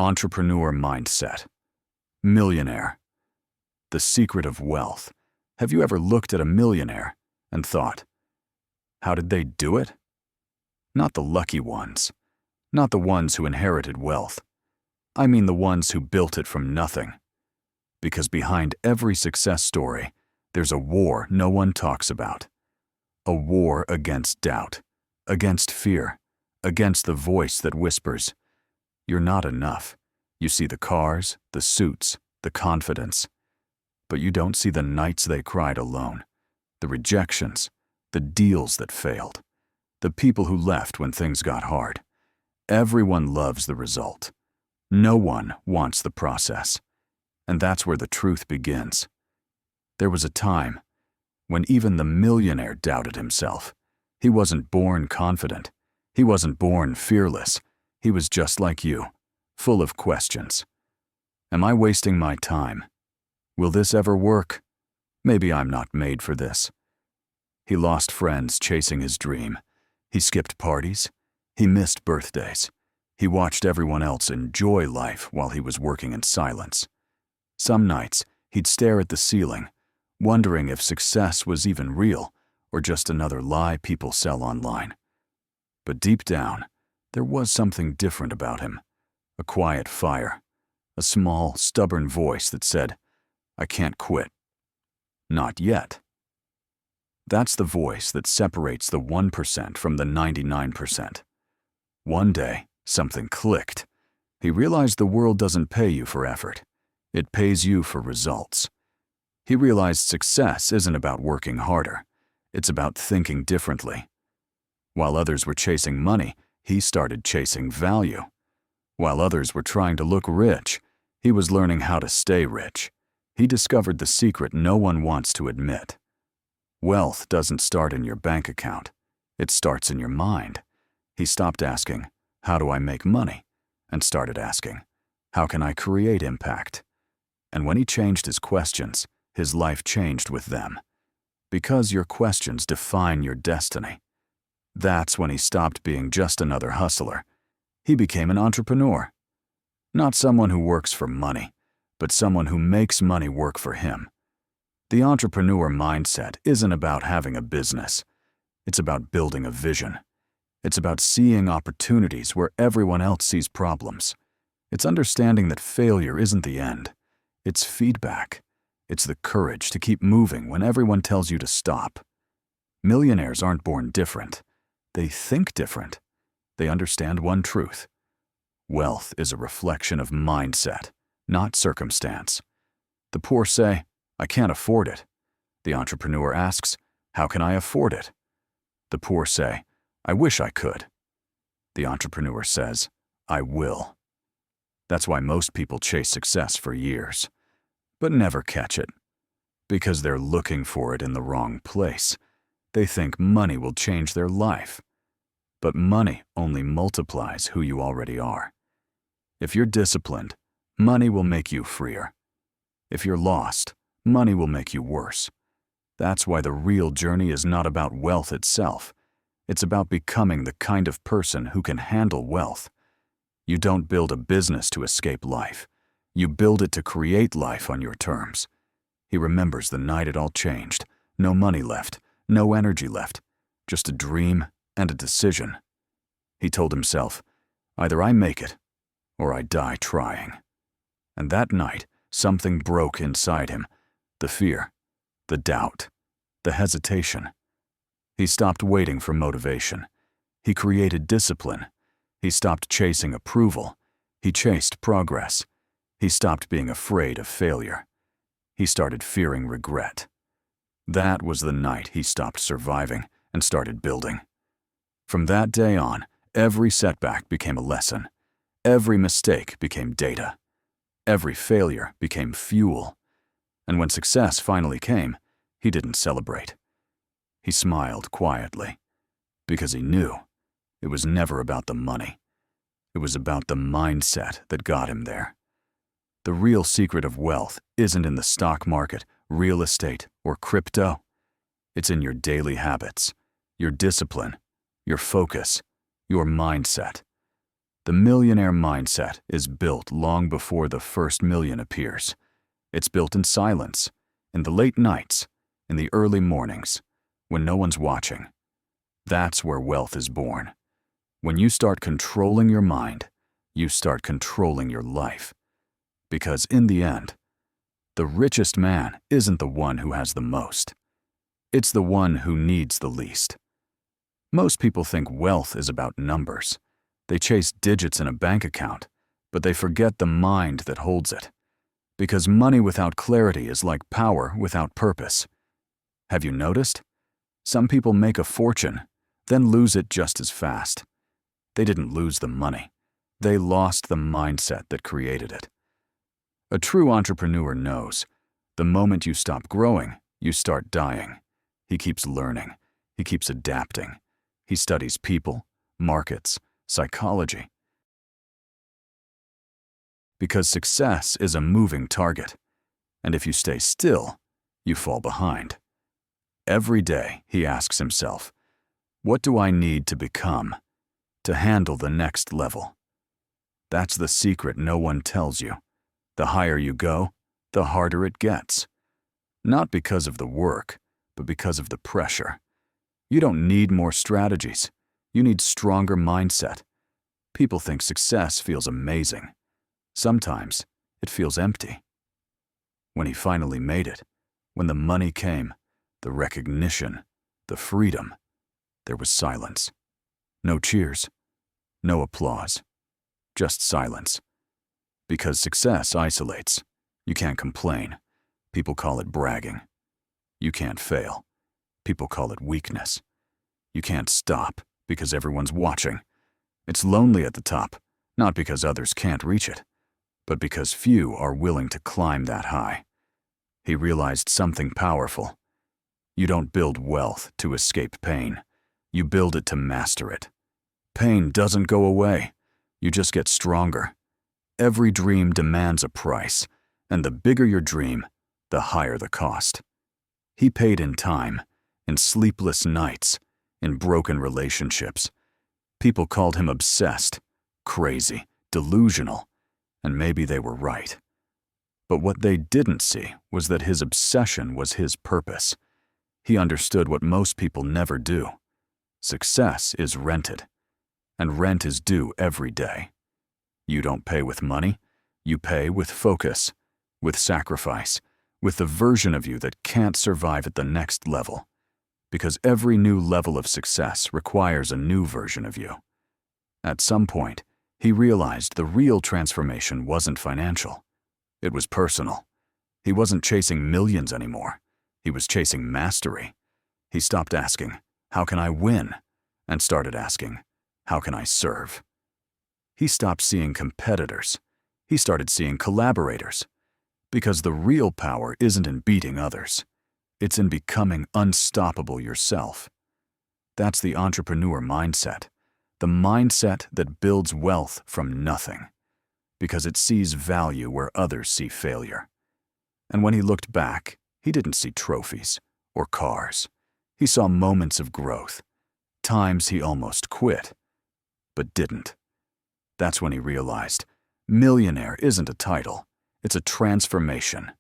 Entrepreneur Mindset. Millionaire. The secret of wealth. Have you ever looked at a millionaire and thought, how did they do it? Not the lucky ones. Not the ones who inherited wealth. I mean the ones who built it from nothing. Because behind every success story, there's a war no one talks about. A war against doubt, against fear, against the voice that whispers, "You're not enough." You see the cars, the suits, the confidence. But you don't see the nights they cried alone, the rejections, the deals that failed, the people who left when things got hard. Everyone loves the result. No one wants the process. And that's where the truth begins. There was a time when even the millionaire doubted himself. He wasn't born confident. He wasn't born fearless. He was just like you, full of questions. Am I wasting my time? Will this ever work? Maybe I'm not made for this. He lost friends chasing his dream. He skipped parties. He missed birthdays. He watched everyone else enjoy life while he was working in silence. Some nights, he'd stare at the ceiling, wondering if success was even real or just another lie people sell online. But deep down, there was something different about him. A quiet fire. A small, stubborn voice that said, "I can't quit. Not yet." That's the voice that separates the 1% from the 99%. One day, something clicked. He realized the world doesn't pay you for effort. It pays you for results. He realized success isn't about working harder. It's about thinking differently. While others were chasing money, he started chasing value. While others were trying to look rich, he was learning how to stay rich. He discovered the secret no one wants to admit. Wealth doesn't start in your bank account. It starts in your mind. He stopped asking, "How do I make money?" and started asking, "How can I create impact?" And when he changed his questions, his life changed with them. Because your questions define your destiny. That's when he stopped being just another hustler. He became an entrepreneur. Not someone who works for money, but someone who makes money work for him. The entrepreneur mindset isn't about having a business. It's about building a vision. It's about seeing opportunities where everyone else sees problems. It's understanding that failure isn't the end. It's feedback. It's the courage to keep moving when everyone tells you to stop. Millionaires aren't born different. They think different. They understand one truth. Wealth is a reflection of mindset, not circumstance. The poor say, "I can't afford it." The entrepreneur asks, "How can I afford it?" The poor say, "I wish I could." The entrepreneur says, "I will." That's why most people chase success for years, but never catch it. Because they're looking for it in the wrong place. They think money will change their life. But money only multiplies who you already are. If you're disciplined, money will make you freer. If you're lost, money will make you worse. That's why the real journey is not about wealth itself. It's about becoming the kind of person who can handle wealth. You don't build a business to escape life. You build it to create life on your terms. He remembers the night it all changed. No money left, no energy left, just a dream and a decision. He told himself, either I make it or I die trying. And that night, something broke inside him. The fear, the doubt, the hesitation. He stopped waiting for motivation. He created discipline. He stopped chasing approval. He chased progress. He stopped being afraid of failure. He started fearing regret. That was the night he stopped surviving and started building. From that day on, every setback became a lesson. Every mistake became data. Every failure became fuel. And when success finally came, he didn't celebrate. He smiled quietly, because he knew it was never about the money. It was about the mindset that got him there. The real secret of wealth isn't in the stock market, real estate, or crypto. It's in your daily habits, your discipline, your focus, your mindset. The millionaire mindset is built long before the first million appears. It's built in silence, in the late nights, in the early mornings, when no one's watching. That's where wealth is born. When you start controlling your mind, you start controlling your life. Because in the end, the richest man isn't the one who has the most. It's the one who needs the least. Most people think wealth is about numbers. They chase digits in a bank account, but they forget the mind that holds it. Because money without clarity is like power without purpose. Have you noticed? Some people make a fortune, then lose it just as fast. They didn't lose the money. They lost the mindset that created it. A true entrepreneur knows, the moment you stop growing, you start dying. He keeps learning. He keeps adapting. He studies people, markets, psychology. Because success is a moving target, and if you stay still, you fall behind. Every day, he asks himself, what do I need to become to handle the next level? That's the secret no one tells you. The higher you go, the harder it gets. Not because of the work, but because of the pressure. You don't need more strategies. You need stronger mindset. People think success feels amazing. Sometimes it feels empty. When he finally made it, when the money came, the recognition, the freedom, there was silence. No cheers, no applause, just silence. Because success isolates. You can't complain. People call it bragging. You can't fail. People call it weakness. You can't stop because everyone's watching. It's lonely at the top, not because others can't reach it, but because few are willing to climb that high. He realized something powerful. You don't build wealth to escape pain. You build it to master it. Pain doesn't go away. You just get stronger. Every dream demands a price, and the bigger your dream, the higher the cost. He paid in time, in sleepless nights, in broken relationships. People called him obsessed, crazy, delusional, and maybe they were right. But what they didn't see was that his obsession was his purpose. He understood what most people never do. Success is rented, and rent is due every day. You don't pay with money, you pay with focus, with sacrifice, with the version of you that can't survive at the next level. Because every new level of success requires a new version of you. At some point, he realized the real transformation wasn't financial. It was personal. He wasn't chasing millions anymore. He was chasing mastery. He stopped asking, how can I win? And started asking, how can I serve? He stopped seeing competitors. He started seeing collaborators. Because the real power isn't in beating others. It's in becoming unstoppable yourself. That's the entrepreneur mindset. The mindset that builds wealth from nothing. Because it sees value where others see failure. And when he looked back, he didn't see trophies or cars. He saw moments of growth. Times he almost quit, but didn't. That's when he realized, millionaire isn't a title, it's a transformation.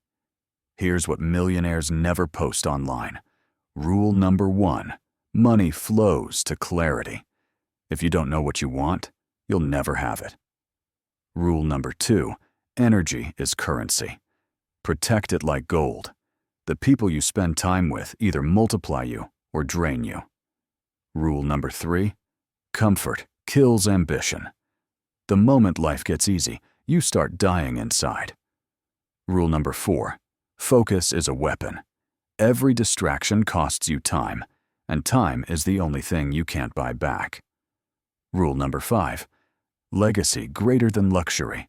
Here's what millionaires never post online. Rule number 1, money flows to clarity. If you don't know what you want, you'll never have it. Rule number 2, energy is currency. Protect it like gold. The people you spend time with either multiply you or drain you. Rule number 3, comfort kills ambition. The moment life gets easy, you start dying inside. Rule number 4, focus is a weapon. Every distraction costs you time, and time is the only thing you can't buy back. Rule number 5, legacy greater than luxury.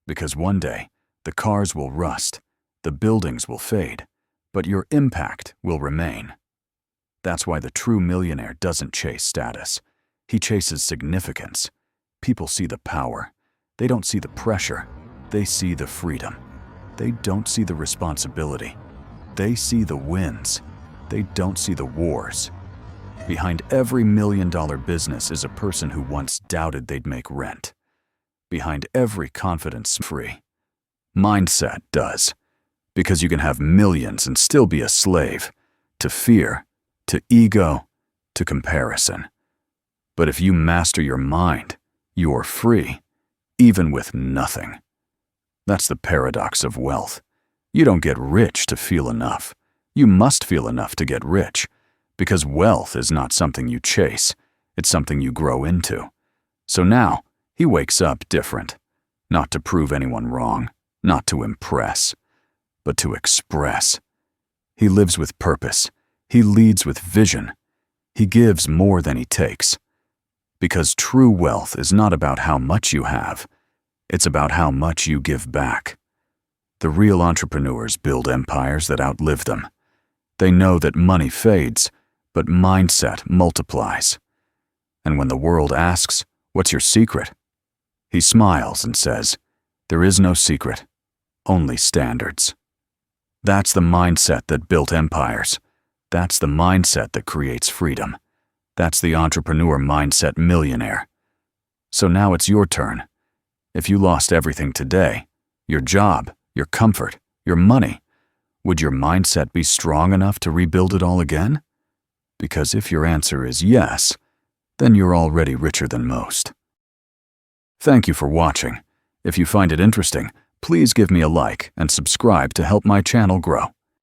Because one day, the cars will rust, the buildings will fade, but your impact will remain. That's why the true millionaire doesn't chase status. He chases significance. People see the power. They don't see the pressure. They see the freedom. They don't see the responsibility. They see the wins. They don't see the wars. Behind every $1 million business is a person who once doubted they'd make rent. behind every confidence free. Mindset does, because you can have millions and still be a slave to fear, to ego, to comparison. But if you master your mind, you're free, even with nothing. That's the paradox of wealth. You don't get rich to feel enough. You must feel enough to get rich, because wealth is not something you chase, it's something you grow into. So now, he wakes up different, not to prove anyone wrong, not to impress, but to express. He lives with purpose. He leads with vision. He gives more than he takes. Because true wealth is not about how much you have, it's about how much you give back. The real entrepreneurs build empires that outlive them. They know that money fades, but mindset multiplies. And when the world asks, "What's your secret?" he smiles and says, "There is no secret, only standards." That's the mindset that built empires. That's the mindset that creates freedom. That's the entrepreneur mindset millionaire. So now it's your turn. If you lost everything today, your job, your comfort, your money, would your mindset be strong enough to rebuild it all again? Because if your answer is yes, then you're already richer than most. Thank you for watching. If you find it interesting, please give me a like and subscribe to help my channel grow.